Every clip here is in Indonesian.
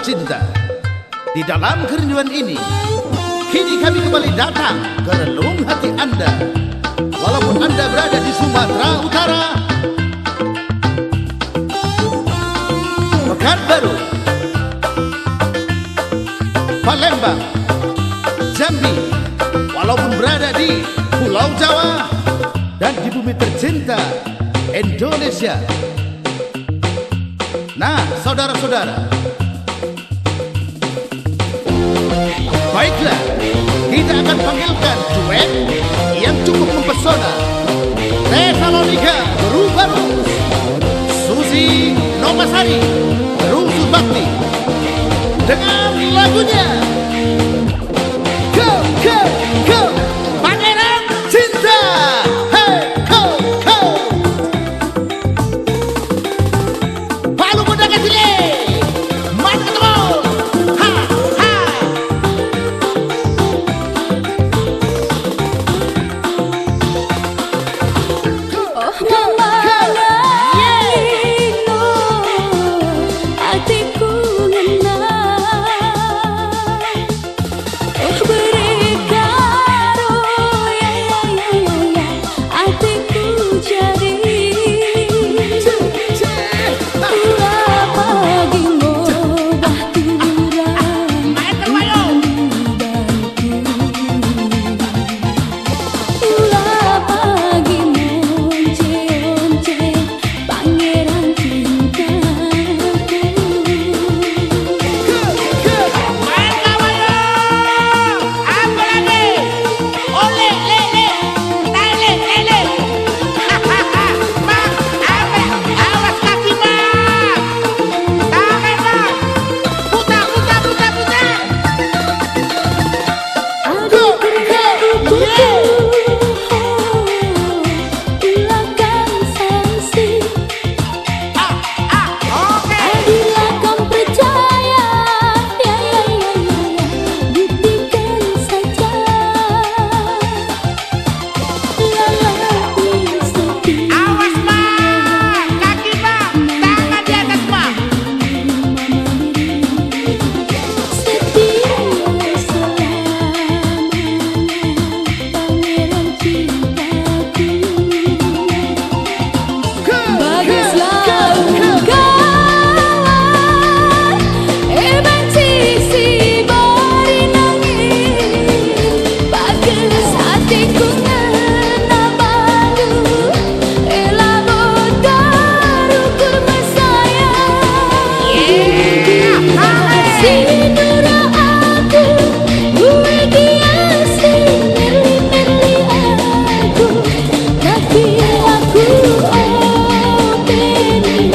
cinta. Di dalam kerinduan ini, kini kami kembali datang ke relung hati Anda. Walaupun Anda berada di Sumatera Utara, Pekanbaru, Palembang, Jambi, walaupun berada di Pulau Jawa dan di bumi tercinta Indonesia. Nah, saudara-saudara, baiklah, kita akan panggilkan duet yang cukup mempesona. Tesalonika Berubarus, Susi Nomasari Rusu Bakti, dengan lagunya Go, Go, Go, Pangeran Cinta. Hey, go, go. Palu muda ke sini, maju ke tebal. Ha, ha. Oh mama nangino, hatiku ngena. Oh berikan oh ya, hatiku jadi. Ulah pagi ngobah turang, ulah pagi monce-once, pangeran cintaku. Main kawayo, apa lagi? Ole, lele, lele, lele. Hahaha, bang, apa? Awas kaki bang. Tangan bang. Putar, putar, putar, putar. Adikku ulakan sanksi, Oke. adilah kau percaya, ya, buktikan saja. Lalai setia, Awas bang, kaki bang, tangan di atas bang. setia selamanya, pangeran cintaku. Bagus selalu kawan, benci si bari nangis. Bagus hatiku ngena balu, elabot daruku mesayang. Sinura aku, gue kiasi merli-merli aku, tapi aku openi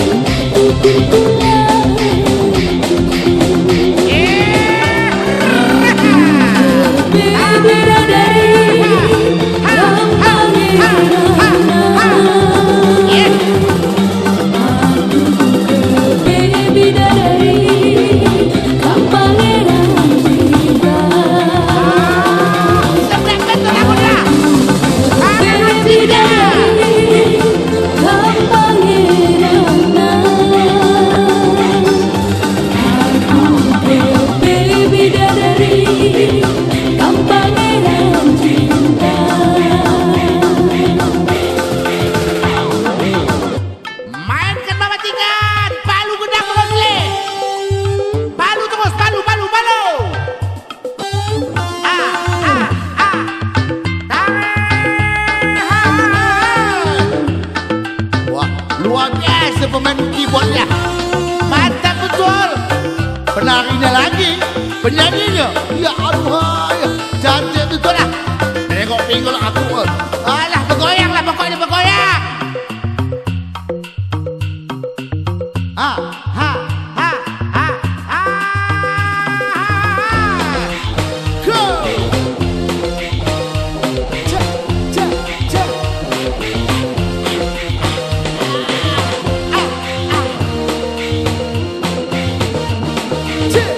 ukur pulang. Bidadari, kau pangeran. Bidadari, kau pangeran cinta. Sebelah betul aku dah. Bidadari, kau pangeran. Bidadari, kau pangeran cinta. Mainkan bawa tingkat. Palu gedang terus le. Palu terus, palu, palu, palu. Tangan. Wah, luar biasa pemain keyboardnya. Mantap betul. Penarinya lagi, penyanyinya. Ya Allah, ya. Cantik betul dah. Tengok pinggul aku. Alah, bergoyang lah pokoknya bergoyang. Ha, Ha, ha, ha, ha. go. Cek, cek, cek. Cek.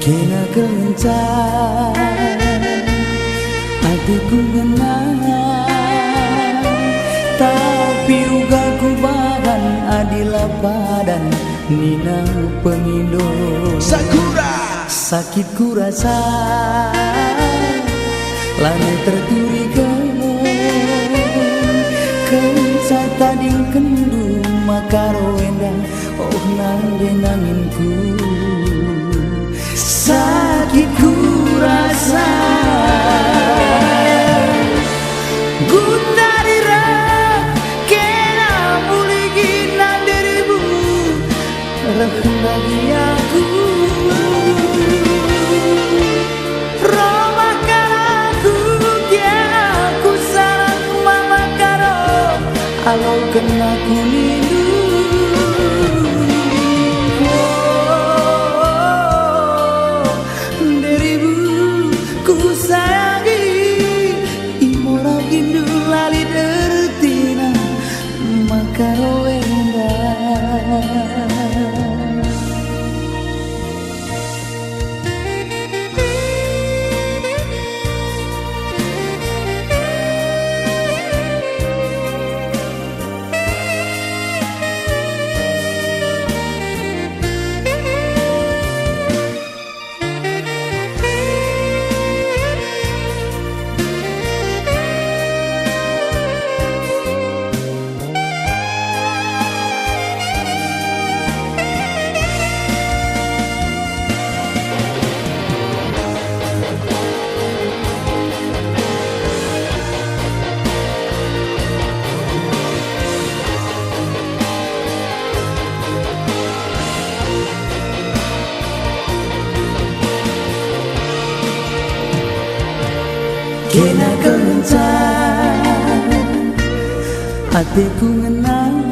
Kena kencang hatiku ngenang, tapi uga ku bahan adilah padan nina pengindo. Sakura Sakit ku rasa lanai terturikan, kenca tading kendu makaro endang oh nande nanginku. Sakit ku rasa gundarira kena muligi nandiribu rehendagi aku romah karaku kia aku sarang mama karo alau kena kunindu. Ku sayangi imora gindu lali dertina makaro endah. Kena kencang hatiku ngenang,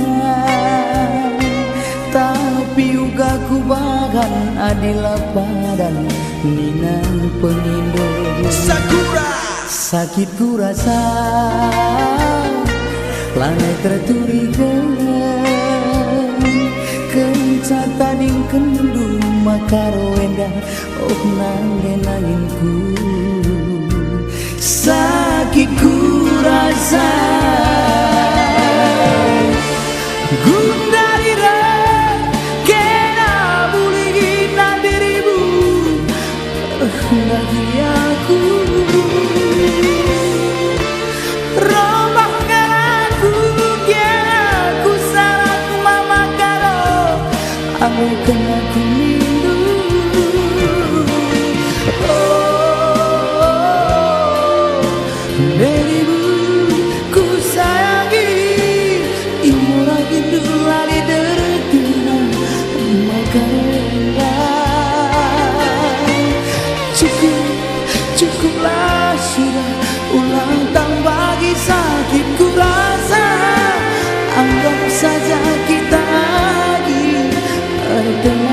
tapi uga ku bahan adilah padan nina pengindo. Sakura Sakit ku rasa lanai terturikan, kenca tading kendu makaro endah oh nange nanginku. Sakit ku rasa gundarira kena buligi nandiribu rehendagi aku romah karaku kia aku sarang mama karo aku kena kunindu. Dirimu ku sayangi imura gindu lali dertina makara. Cukuplah sudah ulang tahun bagi sakit ku rasa. Anggap saja kita lagi bertemu.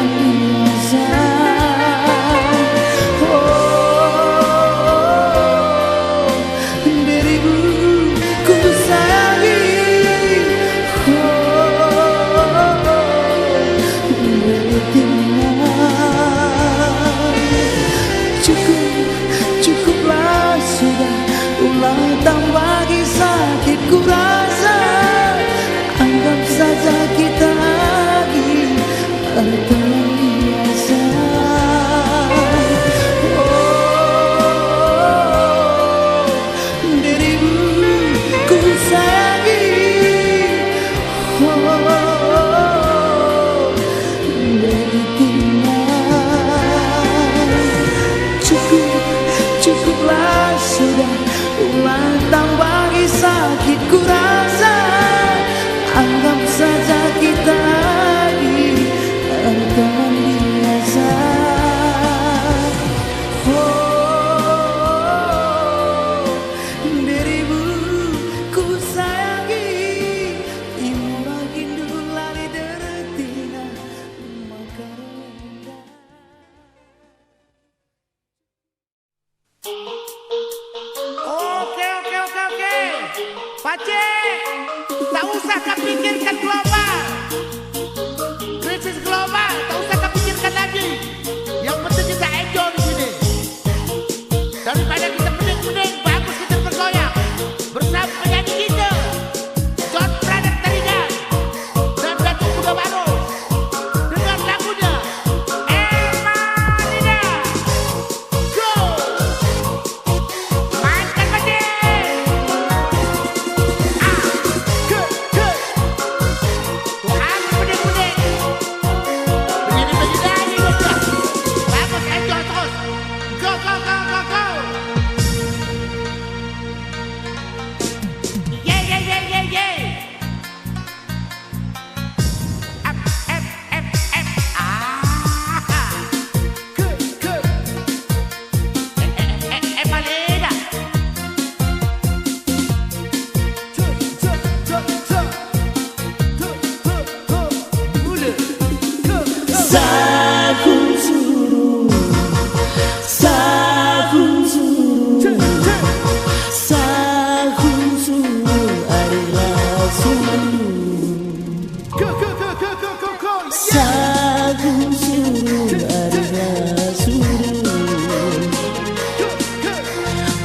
Sagu surung arga surung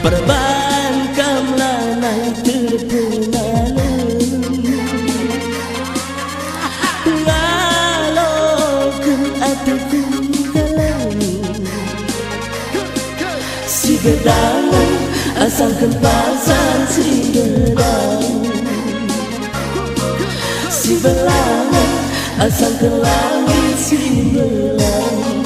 Perban lanai terpengalam Ngalokeun atuku kalam Si gedang asangkeun pasar si gedang Si belang asal ke langit si belang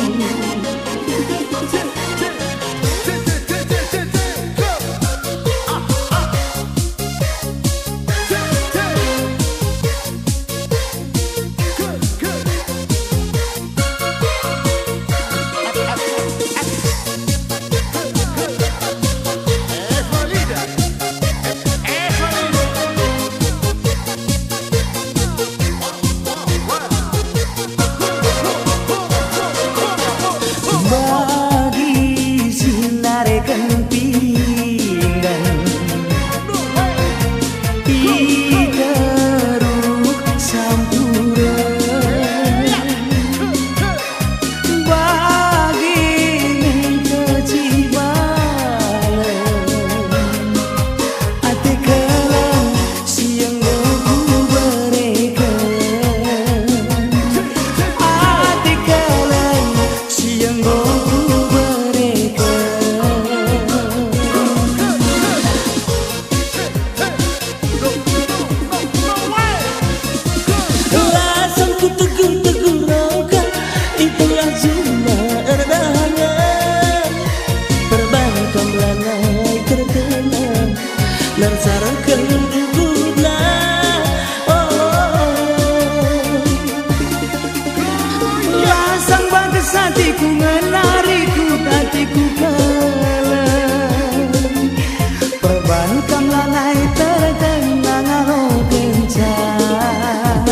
hatiku menariku hatiku kalah perbankan lanai terkenang alo kencang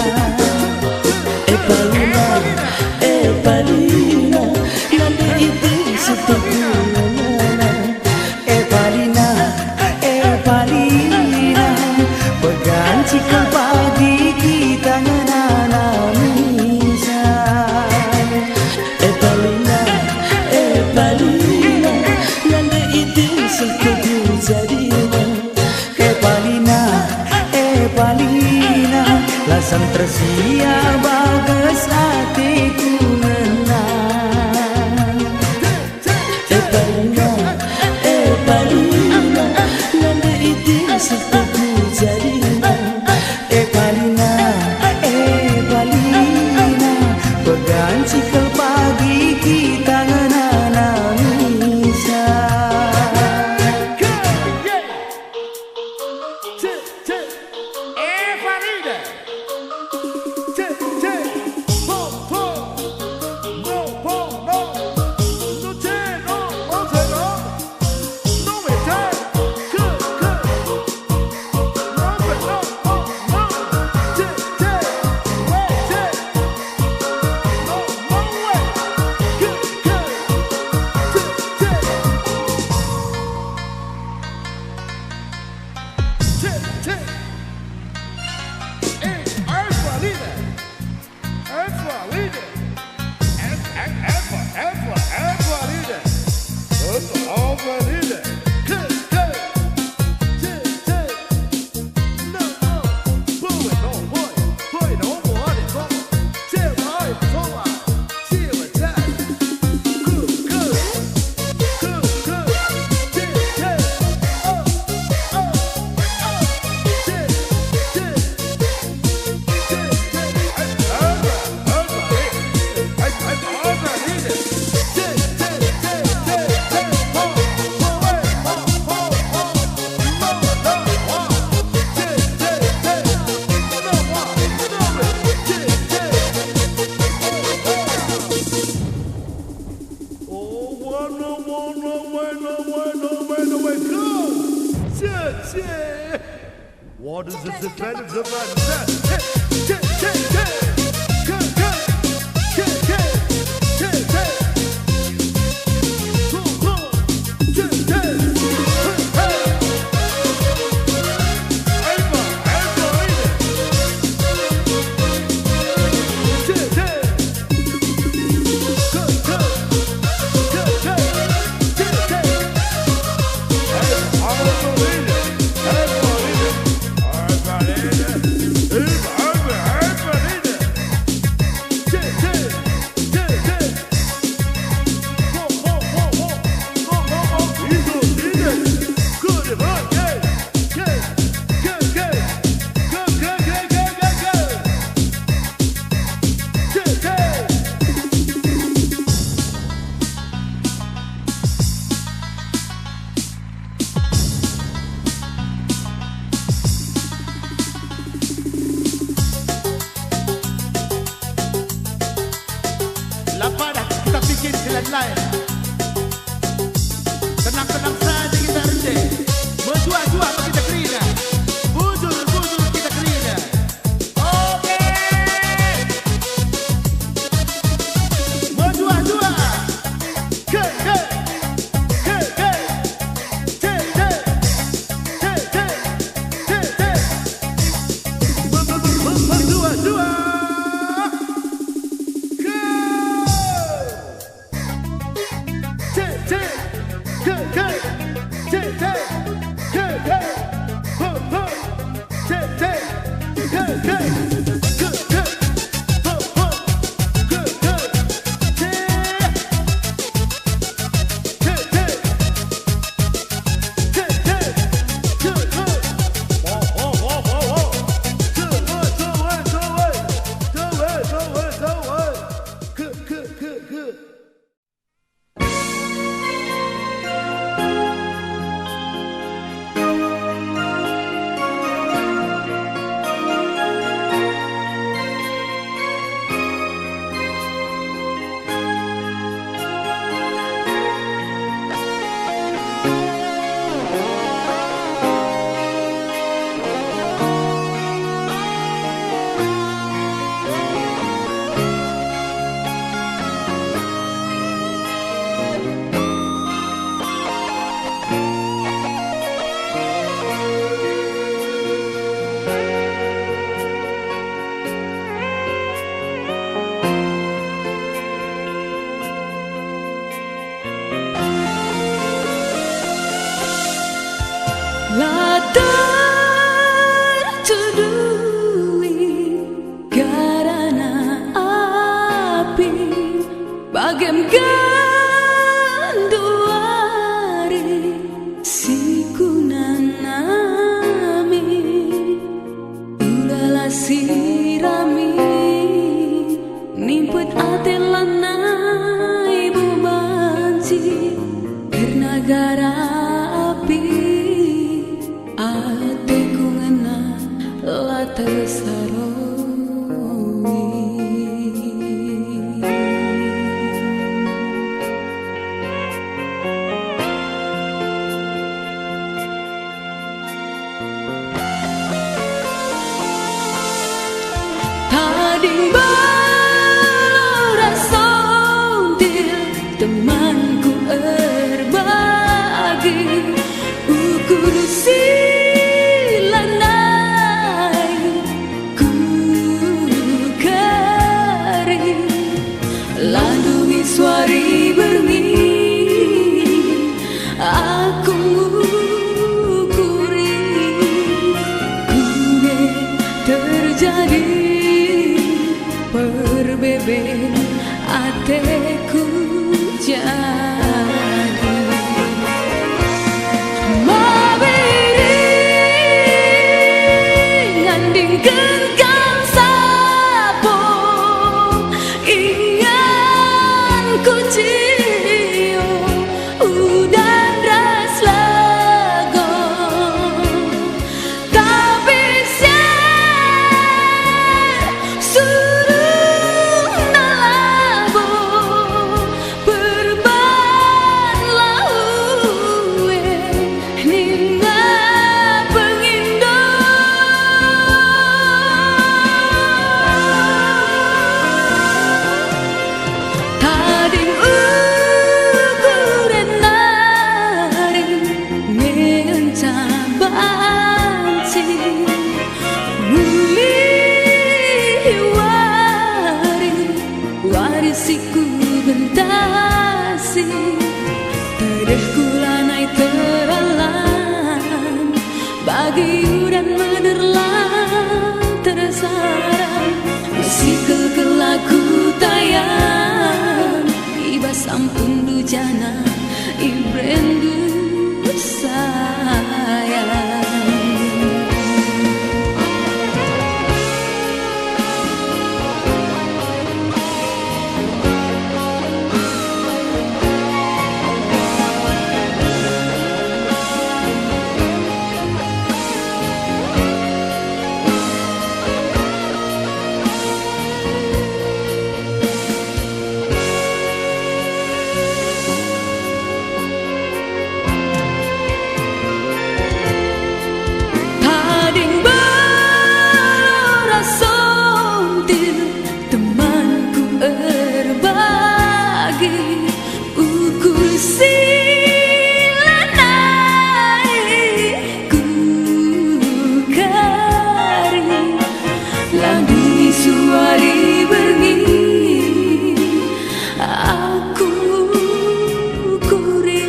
Palina nanti itu seteku Palina pegang cikal pagi kita ngenanam Palina lasang tersia bagas hatiku menang Palina nanda itu seteku jadinya Palina pegang cikal pagi kita ngenanam What is the advantage of that? lain-lain. Tenang-tenang saja kita rende, berjua-jua kita kerina, bujur-bujur kita kerina. Oke, berjua-jua, ke, berjua-jua. Bagem ganduari sikunanami ulala sirami nimput atelana ibu banci bernagara api ateku ngena latesaro. Temanku berbagi ukur silanai ku kari landungi suari bengi aku ukuri kune terjadi perbeben ateku jadi mabiri nganding genggam sapo ingan ku cio udan ras lago tapi suruh nalabo siku bentasi terehku lanai teralan bagi udan mederlang tersarang masih kelaku tayang iba sampun dujana ibrendu sayang. silanai ku kari landungi suari bengi aku kuri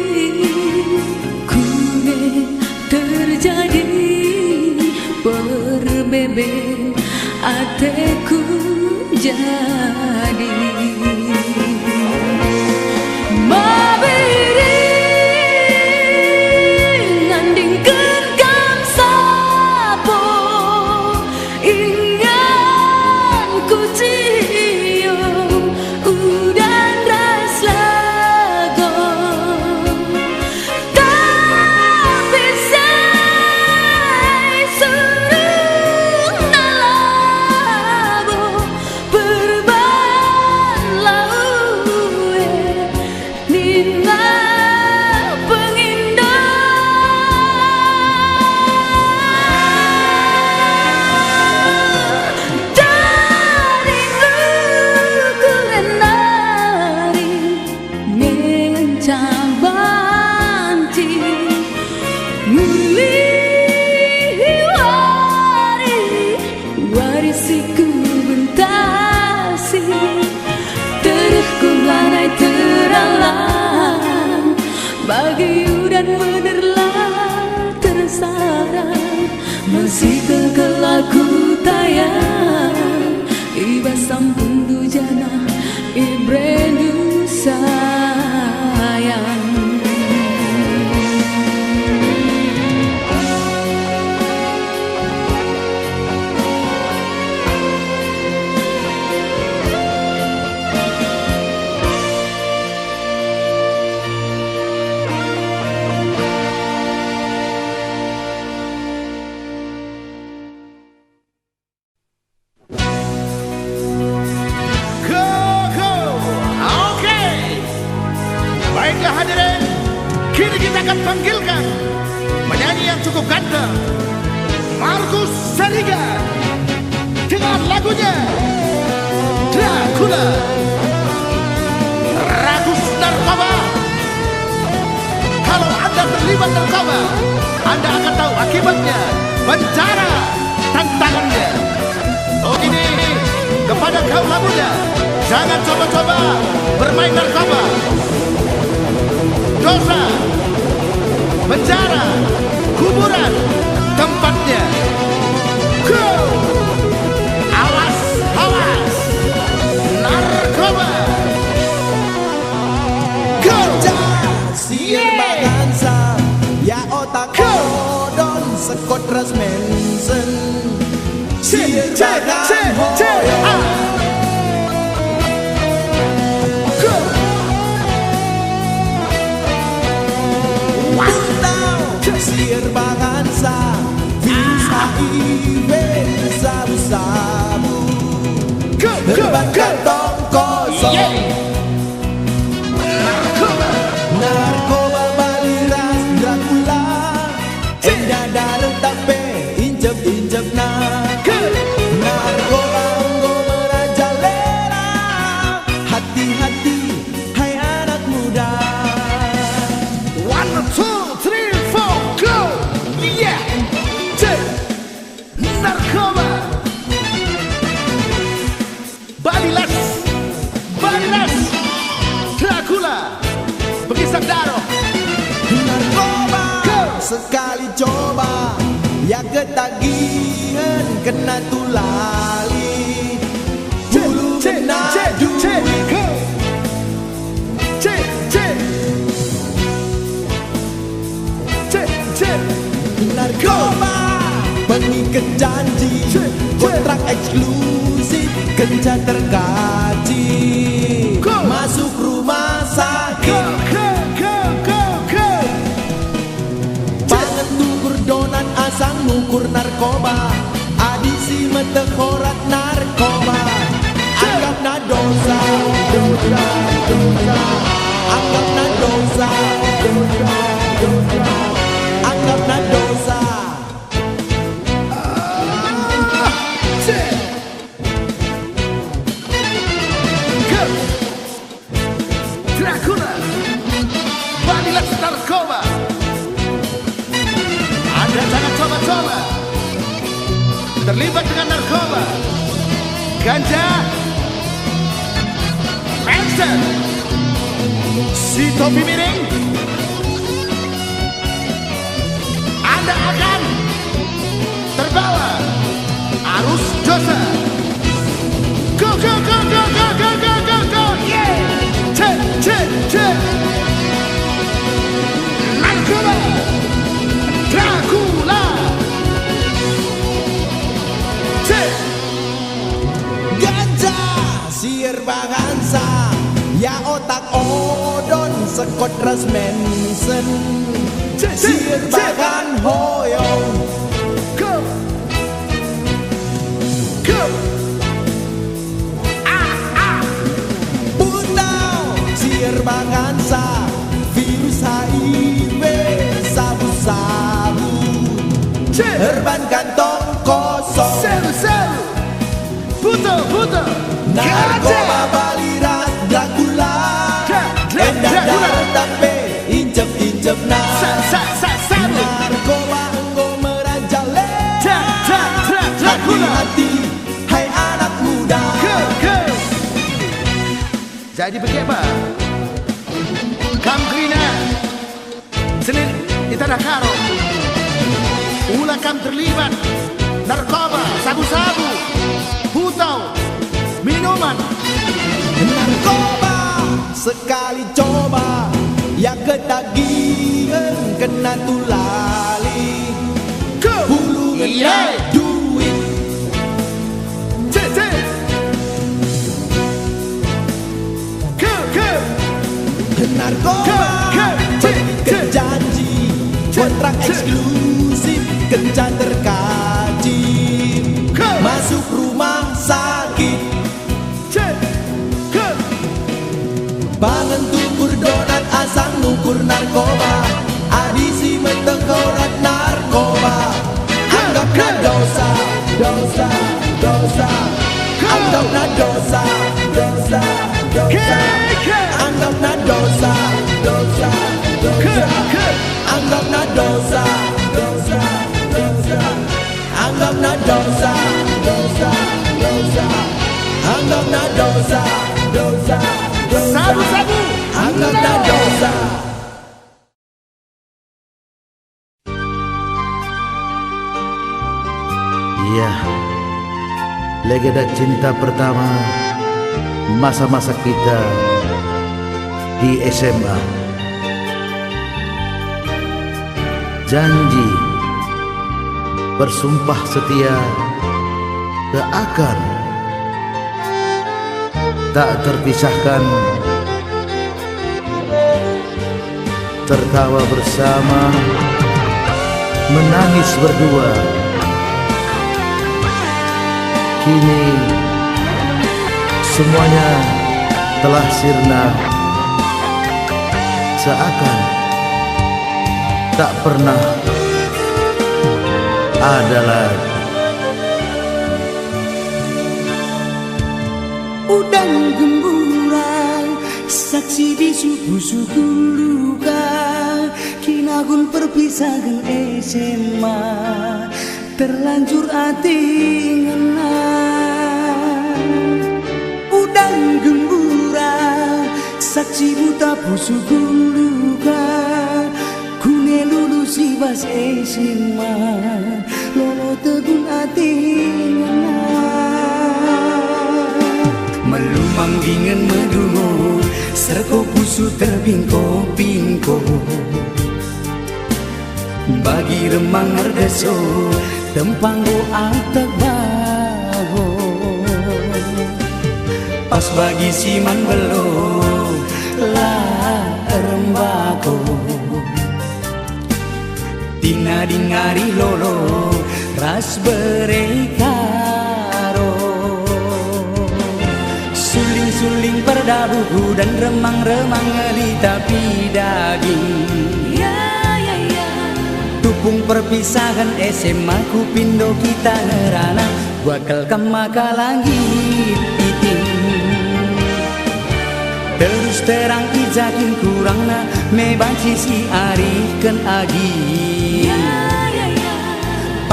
kune terjadi berbebek ateku jadi mabiri ngandingkeun kang sapo ingan ku cium udan ras lago tapi say suruh nalabo perban laue nina pengindah dari ukuran nari ngencang banci muliwari warisiku bentasi terus ku lanai teralang bagi udan menerlah tersarang masih kekelaku tayang iba sampun dujana ibrendu sayang. Baiklah hadirin, kini kita akan panggilkan penyanyi yang cukup ganteng, Markus Sarigan, dengan lagunya Dracula. Ragus narkoba. Kalau Anda terlibat narkoba, Anda akan tahu akibatnya, penjara tantangannya. Oh ini kepada kaum muda, jangan coba-coba bermain narkoba. Dosa, penjara, kuburan, tempatnya. Go! Awas, awas, narkoba. Go! Siar bagansa, ya otak kodon sekot ras mensen. Siar bagan hoyo. Siar bagansa, virus HIV sabu-sabu. Debat kantong kosong. Narkoba baliras Dracula. Endah darah tape injek-injek na. Narkoba enggo merajalela. Hati-hati hai anak muda. 1, 2, 3, 4, go! Yeah! Narkoba. Balilas, balilas, Dracula, pengisap darah. Narkoba sekali coba, ya ketagihan kena tulali. Bulu kena duit. Narkoba mengikat janji, kontrak eksklusif kencan tergaji. Masuk rumah sakit, pangan tukur donat asang ngukur narkoba. Adisi metekorat narkoba. Anggap na dosa, dosa, dosa. Anggap na dosa, dosa, dosa. Anggap na dosa. Dracula. terlibat dengan narkoba, ganja, gangster, si topi miring, Anda akan terbawa arus dosa. Go go go go go go go go go, yeah. Cek cek cek. Narkoba, Dracula. Cek. Ganja sier bagansa ya otak odon sekot ras mensen sier bagan hoyong Go go. Putau sier bagansa virus HIV sabu-sabu Cek. herban kantong kosong Seru seru. Puto puto. narkoba balirat Dracula Dracula. tapi injep-injep Sa sa sa saru. narkoba engkau merajalela Dracula. hati-hati hai anak muda Go go. Jadi bagaimana? Kam Grina Senin di tanah karo. Ulah kam terlibat narkoba, sabu-sabu, putau, minuman. narkoba sekali coba ya ketagihan kena tulali Go. hulu Iya. ngena duit Cek cek. Go go. narkoba Cek. janji kontrak eksklusif kencan terkaji masuk rumah sakit Cek. Go. bangun tukur donat asang nukur narkoba adisi metengkorak narkoba anggapna dosa dosa dosa anggapna dosa dosa dosa anggapna dosa dosa dosa anggapna dosa dosa dosa anggapna dosa dosa dosa anggapna dosa dosa dosa Sabu-sabu. anggapna dosa. Iya, legenda cinta pertama masa-masa kita di SMA. Janji bersumpah setia akan tak terpisahkan, tertawa bersama, menangis berdua. Kini semuanya telah sirna, seakan tak pernah ada lagi. Udang gemburang saksi bisu busuku luka kinagun perpisahan SMA terlanjur ati ngena. Udang gemburang saksi buta busuku luka kune lulusi bas SMA lolo tegun ati ngena. Melumang dingin medungo serko pusu terbingko-bingko bagi remang ngerdeso tempanggo atak baho pas bagi siman belum lah rembako tina dingari lolo ras berekaro suling perdabuku dan remang-remang ngeli tapi daging. Tupung perpisahan SMA ku pindo kita ngerana bakal kemaka langit iting. Terus terang ijakin kurangna me banci si ari ken agi.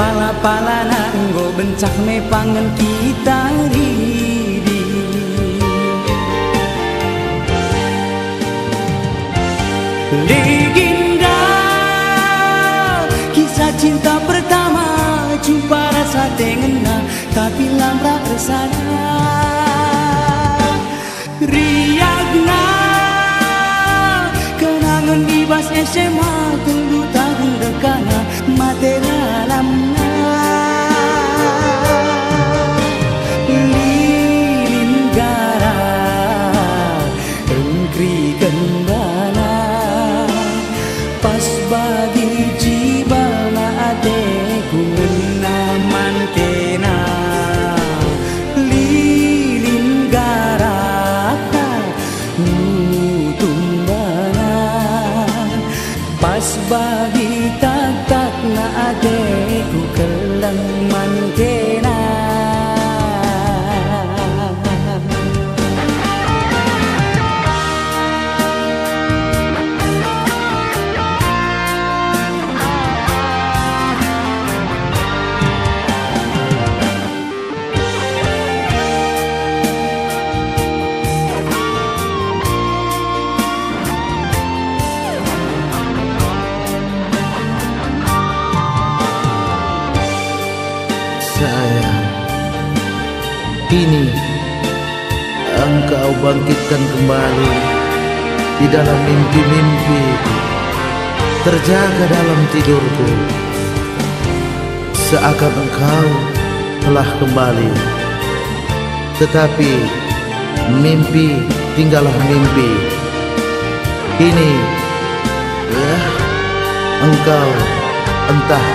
pala-palana nggo bencak me pangen kita ridi. Legenda kisah cinta pertama, jumpa rasa tengena tapi lamra resana. Riagna kenangan bibas SMA tunggu tahun dekana materi alamna. Lilin gara engkri kembana pas bagi jibalna adeku menaman kena. Lilin gara tumbana pas bagi tak na adeku kelang man kena. Sayang, kini engkau bangkitkan kembali di dalam mimpi-mimpi, terjaga dalam tidurku, seakan engkau telah kembali. Tetapi mimpi tinggallah mimpi. Kini engkau entah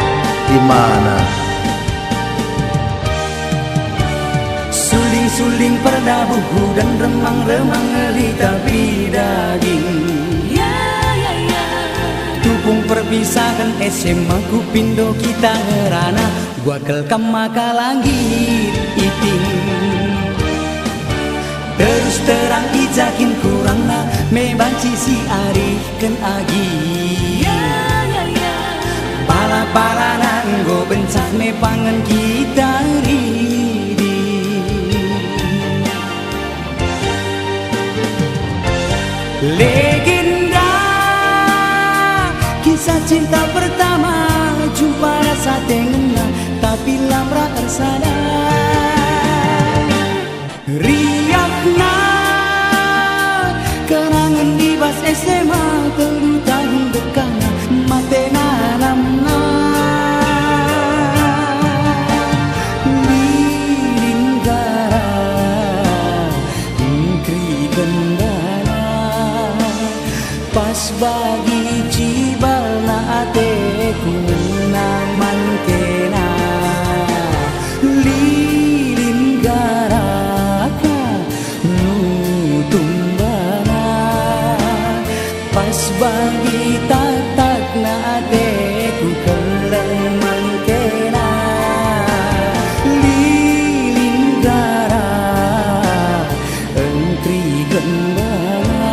di mana. Suling perda buku dan remang-remang ngelita bidaging. Tupung perpisahan SMA ku pindo kita ngerana, gua kelkam maka langit iting. Terus terang ijakin kurangna mebanci si arihkan agi. Pala-palana nggo bencak me pangen kita ridi. Legenda kisah cinta pertama, jumpa rasa tengena tapi lamra ersada. Riakna kenangan bibas SMA telu tahun dekana matena namna. Lilin gara engkri kendana pas bagi jibalna ateku naman kena. Lilin garaka nutumbana pas bagi tak na ateku keleman kena. Lilin gara engkri gendana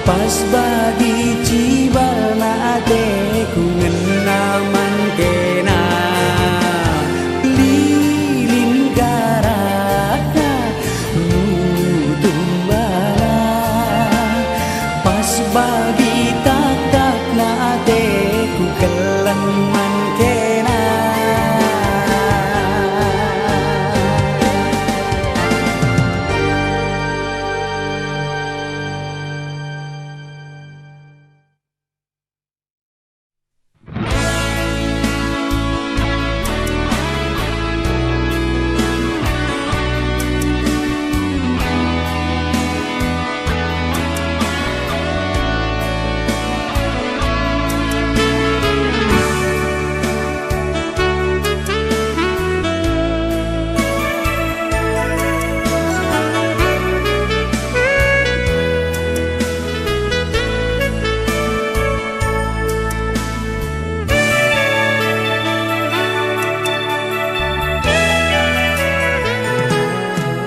pas bagi jibalna adeku ngenaman kena. Lilin garaka nutumbana pas bagi tak na adeku keleman kena.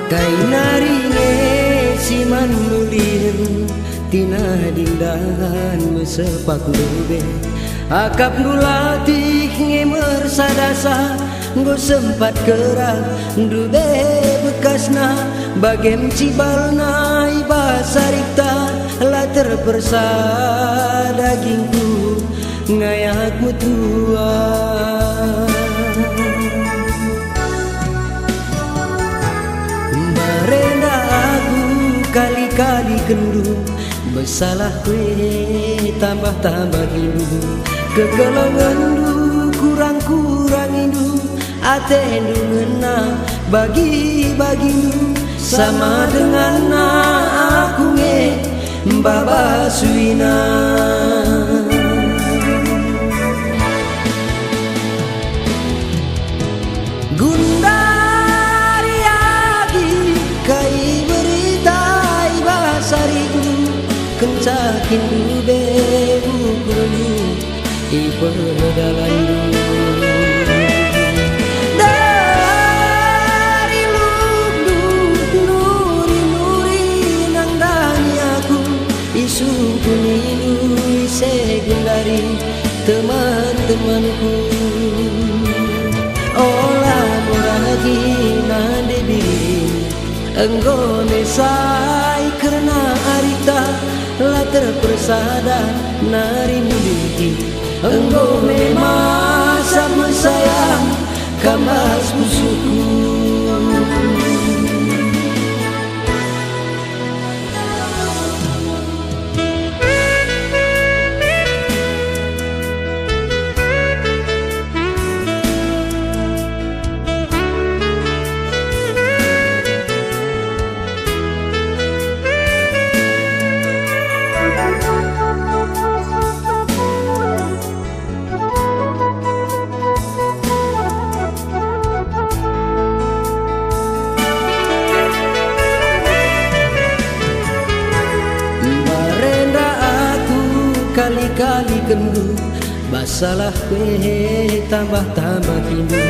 Kainarine si manulir tina dindahan mesepak lube akap nulati ngemer sadasa nggo sempat kerang dube bekasna bagem cibalna iba sarita la terpersa dagingku ngayak mutua barenda aku kali-kali kendu bersalah kue tambah-tambah indu kegelongan du kurang-kurang indu atendu ngena bagi-bagi indu sama dengan aku nge mbaba suina gundari agi kai beritai basariku kencakin dube ukulu iperdalandu dari lubdu nuri-nuri nang dani aku isu kunilu segundari teman-temanku olah moragi nande biri enggo nesai karena arita la terpersada nari muliki enggo memasak mesayang kamas musuhku kali-kali kendu masalah kue tambah-tambah kindu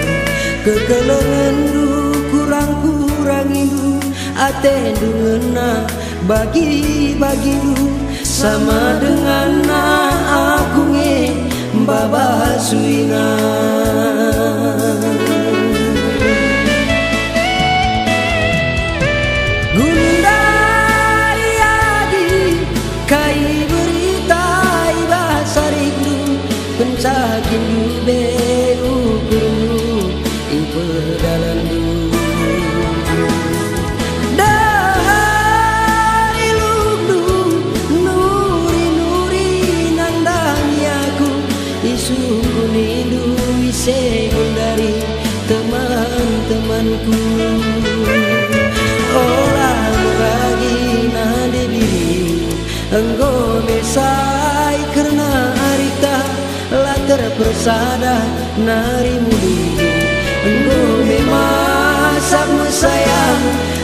kekelongan du kurang-kurang indu atendu ngena bagi-bagi du sama dengan aku nge mbaba suina gundari agi kai pencakin dube ukuru ipedalandu dari lubdu nuri-nuri nang dani aku isu kunindu segundari teman-temanku olah muragi nade biri enggo mesai karena arita la terpersada nari muli enggo memasak mesayang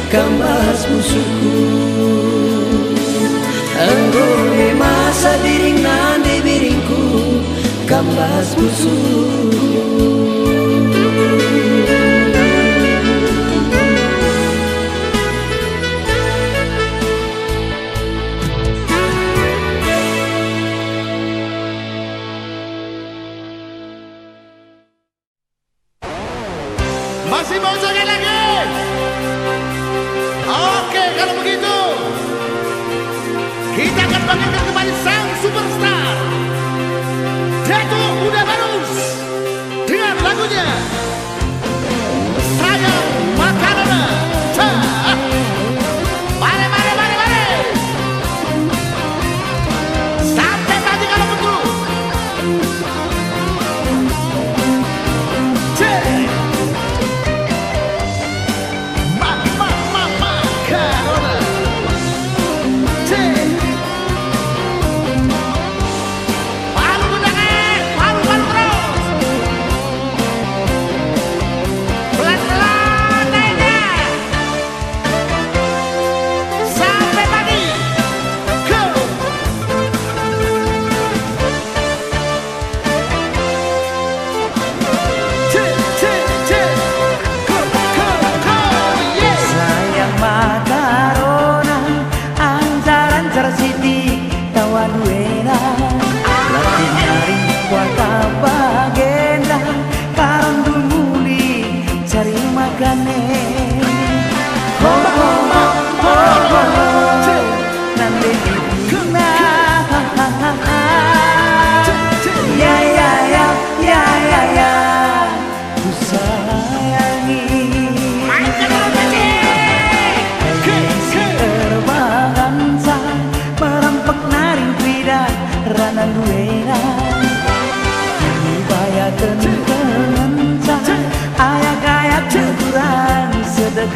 kambas musuhku enggo memasak diring nande biringku kambas musuhku Masih mau joget lagi? Oke, kalau begitu kita akan panggilkan kembali sang superstar Dato Muda Barus dengan lagunya Sayang Makarana. Mari, mari, mari, mari. Sampai tadi kalau betul.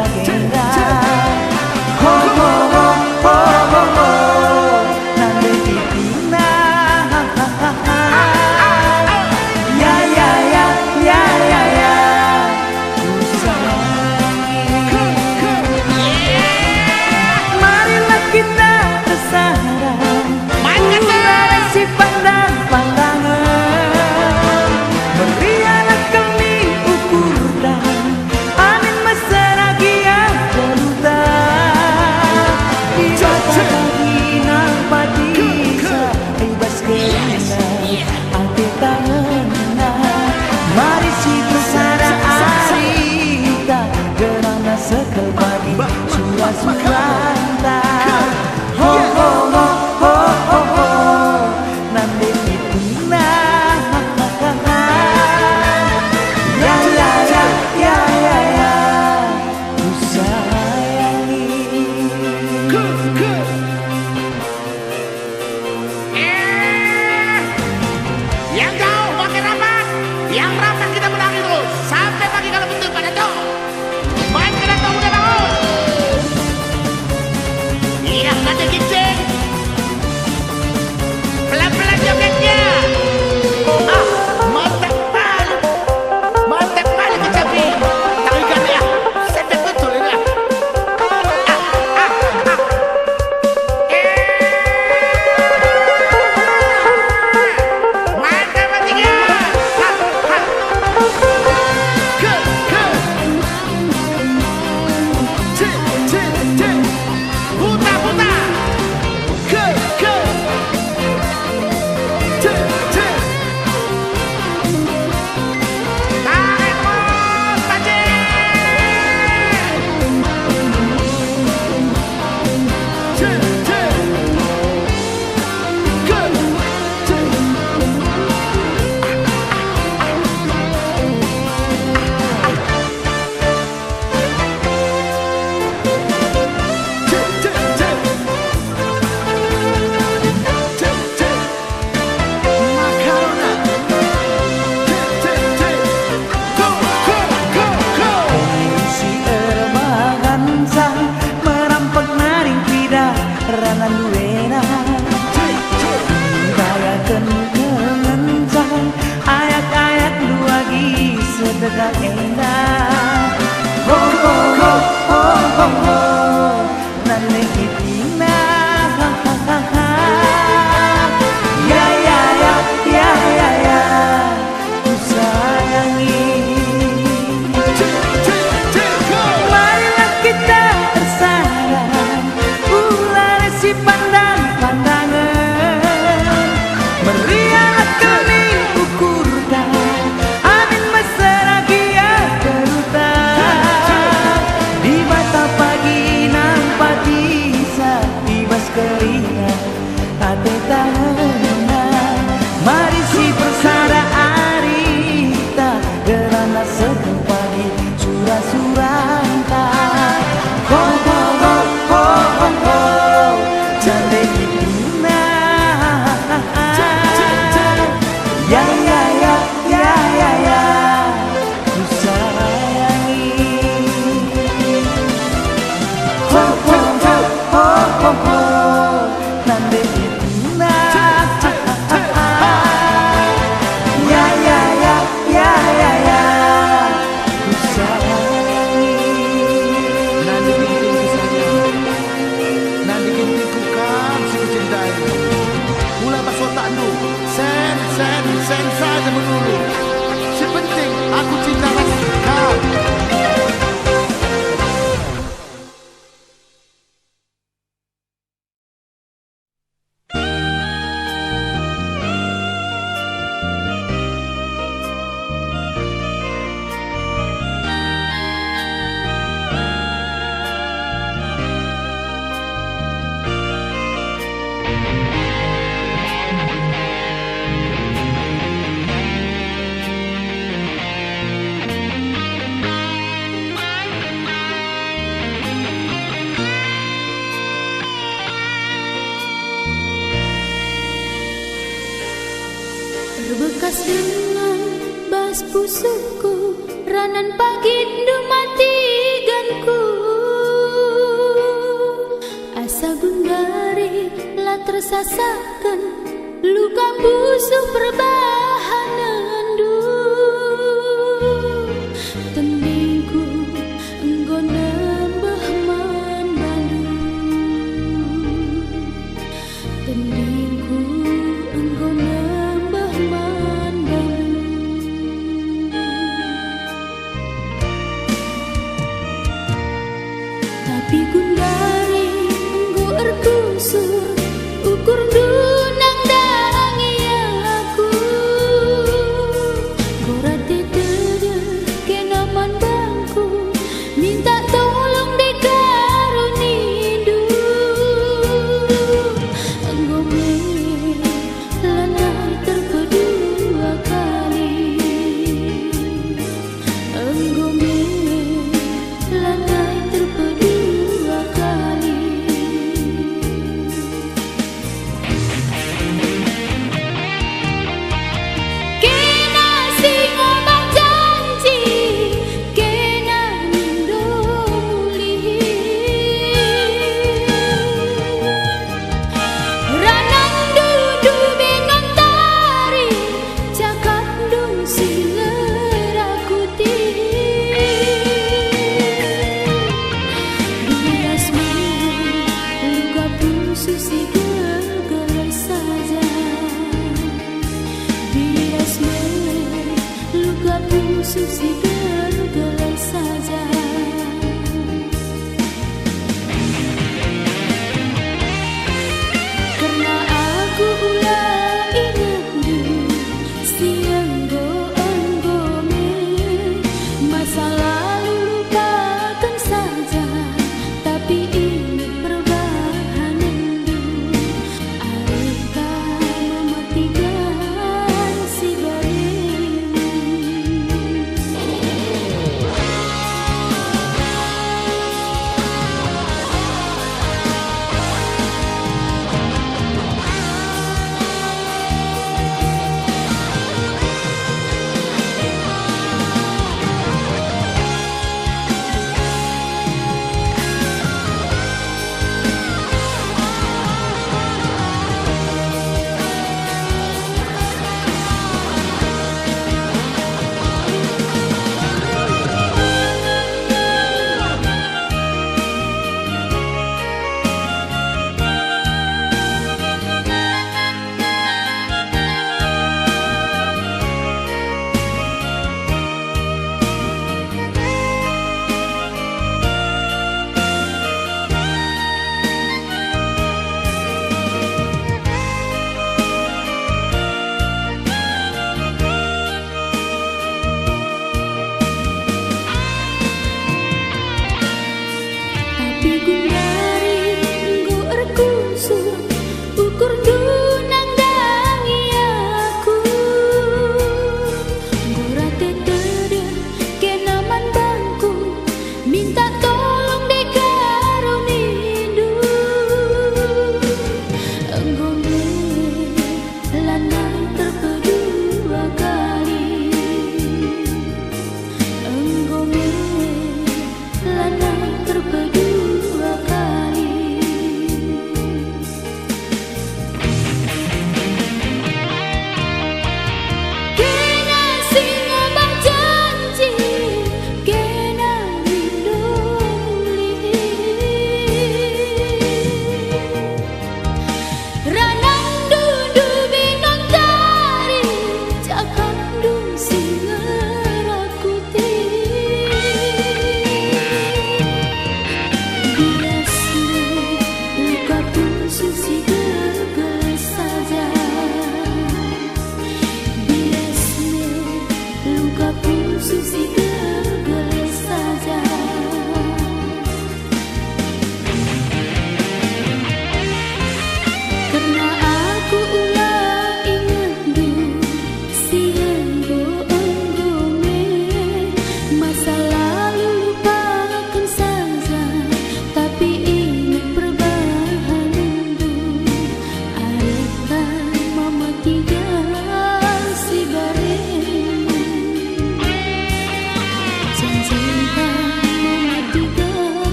kagenda. Ho ho ho ho ho ho, nande titina. Ya ya ya ya ya ya, marilah kita bersara, mulai si pandang-pandangan, berialah kami ukurkan, amin mesragia geluta. Di mata kami nampak bisa bebas kerana hati tangan. Mari si bersara arita, gerana sekel pagi surah-suranta. Ho ho ho ho ho ho, nande titina. Ya ya ya ya ya ya, ku sayangi. Yang jauh makin rapat, yang rapat kita menang terus sampai pagi kalau betul pada tuh. Main ke datang udah bangun. Iya, nanti gincing. Pelan-pelan jogetnya. Ah, mantap kali kecapi. Tarikan ya, sepet betul ini. Mantap bertiga. Tarik terus, Panji. Si ermangan sang merampok naring pida ranan duena. Bayakan kemencang ayat-ayat luagi sedekah endah. Ho ho ho ho ho ho, nande titina. Ya ya ya ya ya ya, ku sayangi. Marilah kita bersara, ular si pandang-pandangan, merialah kami ukurkan, amin mesragia geruta. Di mata pagi nampak bisa bebas keringat hati tangan. Mari si bersara arita, gerana sekel pagi surah-suranta. Ho ho ho ho ho ho, nande titina. Ya ya ya ya ya ya, ku sayangi. Ho ho ho ho ho ho, nande titina. Ya ya ya ya ya ya, ku sayangi. Nanti bikin kesayang, nanti bikin kukam si kucindai. Mulai pas otak lu, sen saja menulu. Si penting aku cinta kau. Terbekas dengan bas pusukku, ranan pagi mati ganku. rasakan luka busuk perbahanan du tendingku engkau nambah mandandu tendingku engkau nambah mandandu tapi gundari engkau erkusur ukur dunang dangi aku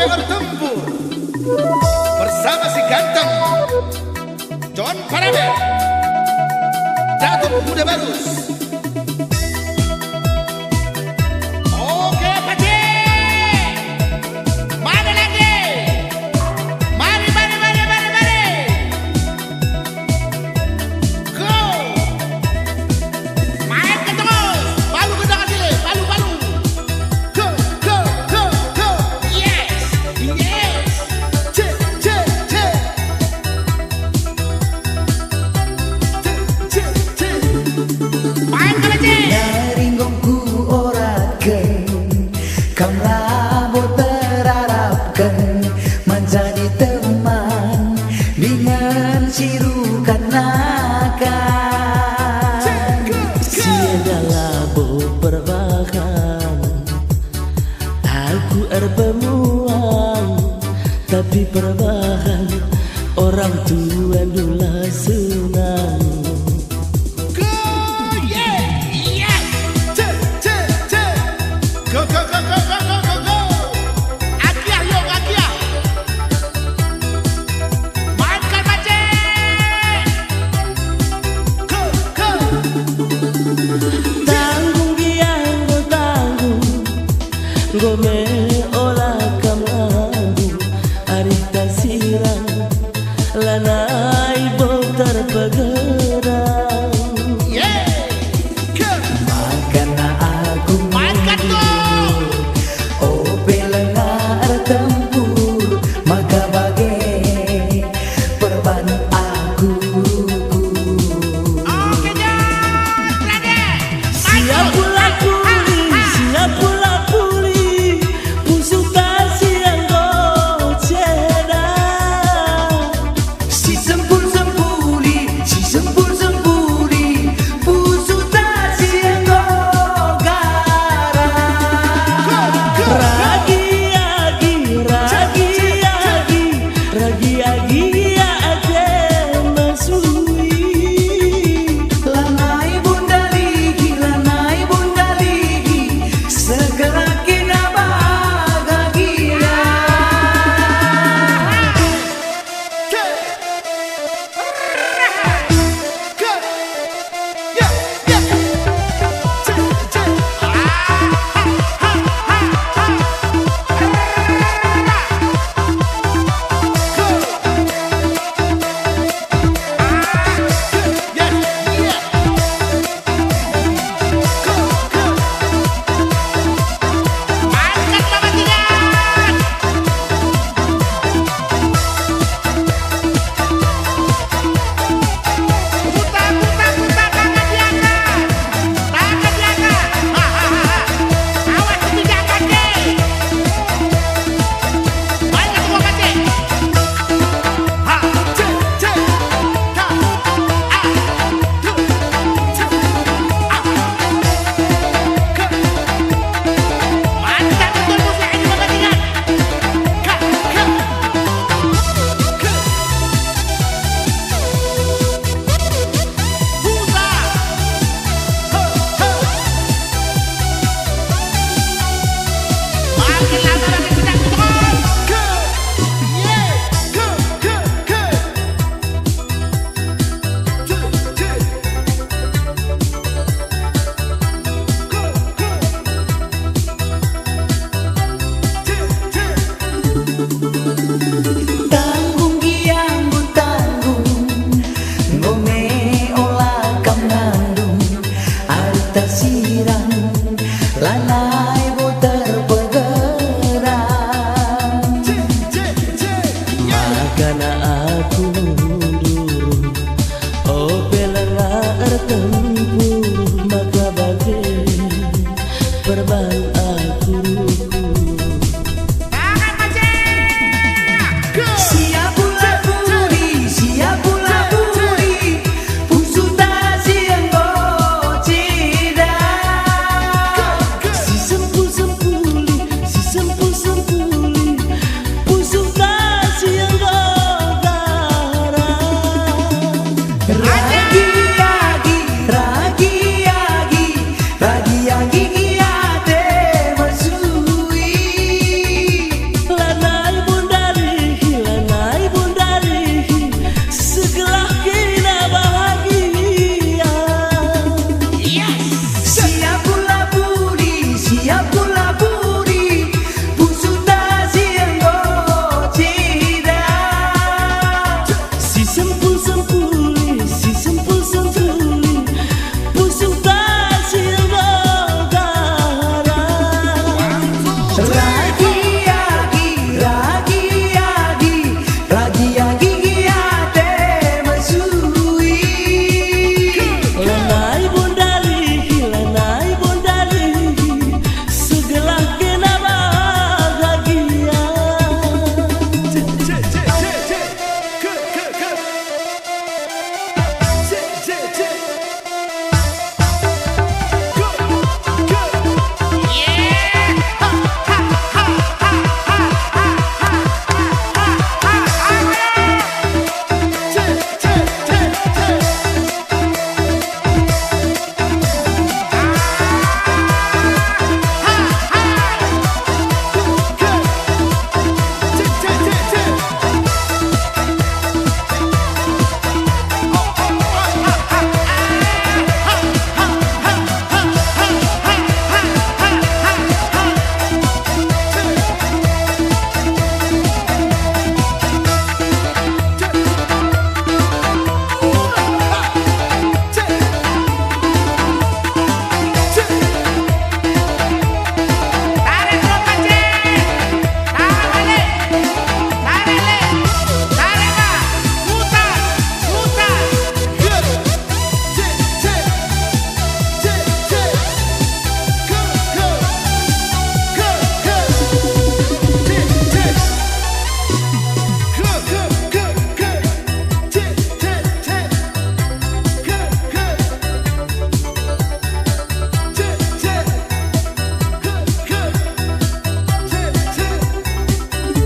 Bogor Tempur bersama si ganteng John Parade, Datuk Muda Bagus. Oke Pakcik, mana lagi? Mari go, main ke terus, palu ke tangan sini, palu Go, yes, cek. main ke Pakcik. Naringgongku orakan, kam labo terharapkan menjadi teman dengan cirukan nakan. Siada labo perbahan, aku erpemuang, tapi perbahan orang tua dula senang. Go. Akia, yo, Akia. Mainkan Pakcik. Go. Tanggung dia ngo tanggung, gome olah kamabu, arita sirang, lanai bau terpegang.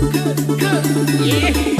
Yeah.